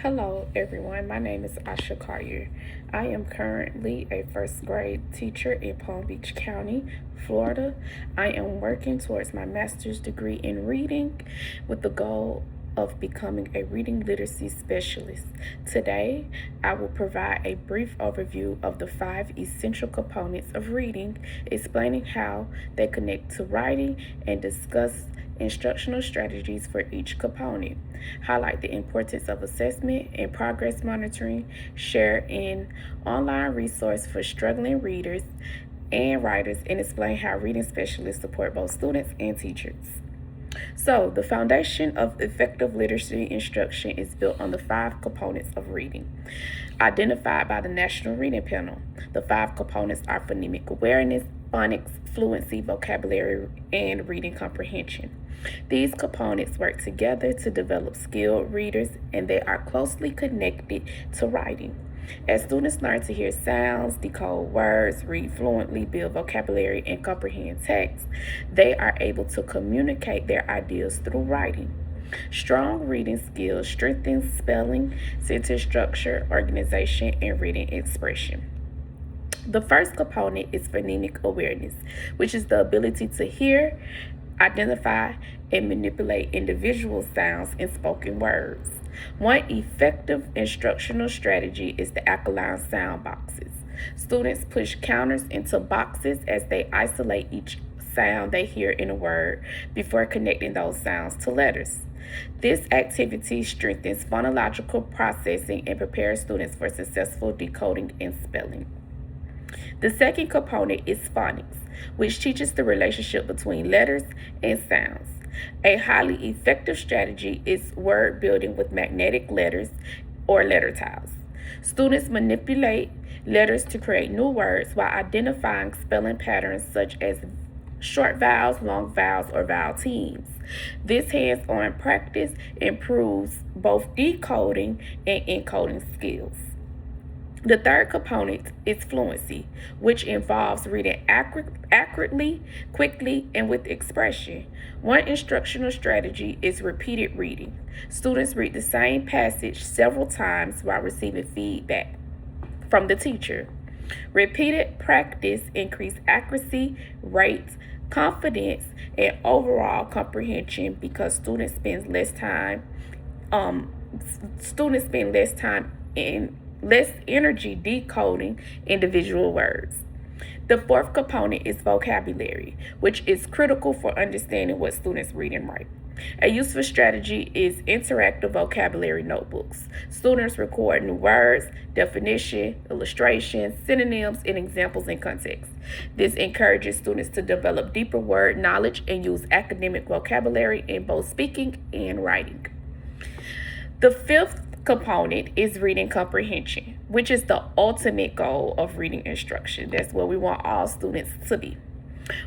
Hello, everyone. My name is Asha Collier. I am currently a first grade teacher in Palm Beach County, Florida. I am working towards my master's degree in reading with the goal of becoming a reading literacy specialist. Today, I will provide a brief overview of the 5 essential components of reading, explaining how they connect to writing, and discuss instructional strategies for each component, highlight the importance of assessment and progress monitoring, share an online resource for struggling readers and writers, and explain how reading specialists support both students and teachers. So, the foundation of effective literacy instruction is built on the 5 components of reading, identified by the National Reading Panel. The 5 components are phonemic awareness, phonics, fluency, vocabulary, and reading comprehension. These components work together to develop skilled readers, and they are closely connected to writing. As students learn to hear sounds, decode words, read fluently, build vocabulary, and comprehend text, they are able to communicate their ideas through writing. Strong reading skills strengthen spelling, sentence structure, organization, and reading expression. The first component is phonemic awareness, which is the ability to hear, identify, and manipulate individual sounds in spoken words. One effective instructional strategy is the alkaline sound boxes. Students push counters into boxes as they isolate each sound they hear in a word before connecting those sounds to letters. This activity strengthens phonological processing and prepares students for successful decoding and spelling. The second component is phonics, which teaches the relationship between letters and sounds. A highly effective strategy is word building with magnetic letters or letter tiles. Students manipulate letters to create new words while identifying spelling patterns such as short vowels, long vowels, or vowel teams. This hands-on practice improves both decoding and encoding skills. The third component is fluency, which involves reading accurately, quickly, and with expression. One instructional strategy is repeated reading. Students read the same passage several times while receiving feedback from the teacher. Repeated practice increases accuracy, rates, confidence, and overall comprehension because students spend less time in less energy decoding individual words. The fourth component is vocabulary, which is critical for understanding what students read and write. A useful strategy is interactive vocabulary notebooks. Students record new words, definition, illustrations, synonyms, and examples in context. This encourages students to develop deeper word knowledge and use academic vocabulary in both speaking and writing. The fifth component is reading comprehension, which is the ultimate goal of reading instruction. That's where we want all students to be.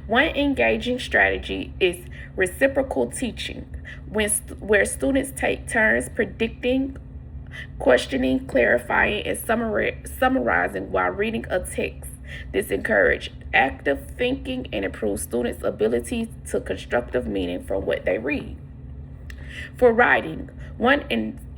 One engaging strategy is reciprocal teaching, where students take turns predicting, questioning, clarifying, and summarizing while reading a text. This encourages active thinking and improves students' ability to constructive meaning from what they read. For writing, one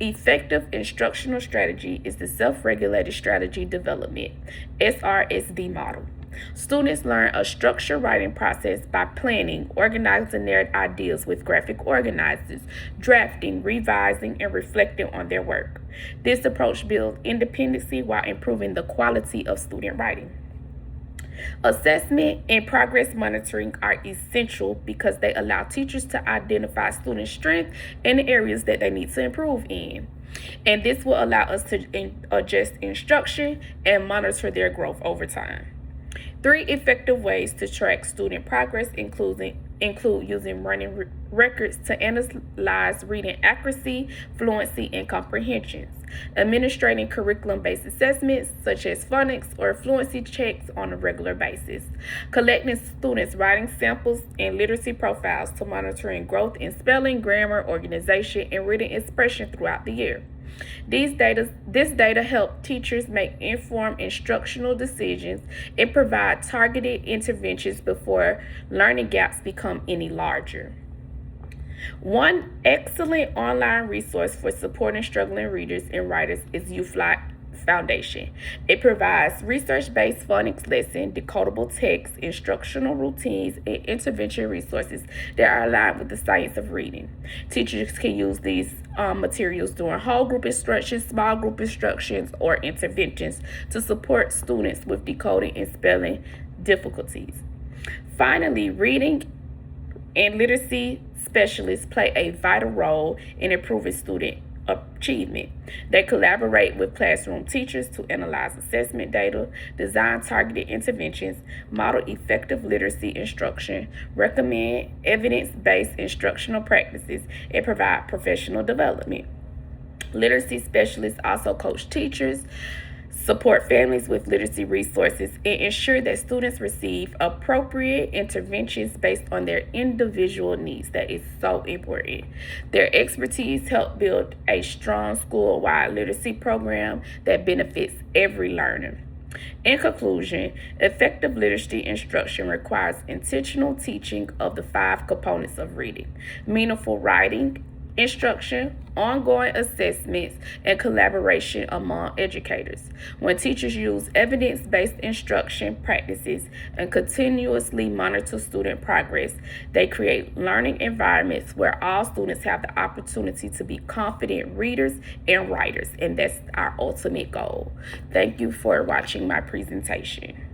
effective instructional strategy is the Self-Regulated Strategy Development (SRSD) model. Students learn a structured writing process by planning, organizing their ideas with graphic organizers, drafting, revising, and reflecting on their work. This approach builds independency while improving the quality of student writing. Assessment and progress monitoring are essential because they allow teachers to identify student strengths and the areas that they need to improve in. And this will allow us to adjust instruction and monitor their growth over time. 3 effective ways to track student progress include using running records to analyze reading accuracy, fluency, and comprehensions, administrating curriculum-based assessments such as phonics or fluency checks on a regular basis, collecting students' writing samples and literacy profiles to monitoring growth in spelling, grammar, organization, and reading expression throughout the year. This data help teachers make informed instructional decisions and provide targeted interventions before learning gaps become any larger. One excellent online resource for supporting struggling readers and writers is YouFly Foundation. It provides research-based phonics lesson, decodable text, instructional routines, and intervention resources that are aligned with the science of reading. Teachers can use these materials during whole group instructions, small group instructions, or interventions to support students with decoding and spelling difficulties. Finally, reading and literacy specialists play a vital role in improving student achievement. They collaborate with classroom teachers to analyze assessment data, design targeted interventions, model effective literacy instruction, recommend evidence-based instructional practices, and provide professional development. Literacy specialists also coach teachers, support families with literacy resources, and ensure that students receive appropriate interventions based on their individual needs. That is so important. Their expertise help build a strong school-wide literacy program that benefits every learner. In conclusion, effective literacy instruction requires intentional teaching of the 5 components of reading: meaningful writing, instruction, ongoing assessments, and collaboration among educators. When teachers use evidence-based instruction practices and continuously monitor student progress, they create learning environments where all students have the opportunity to be confident readers and writers, and that's our ultimate goal. Thank you for watching my presentation.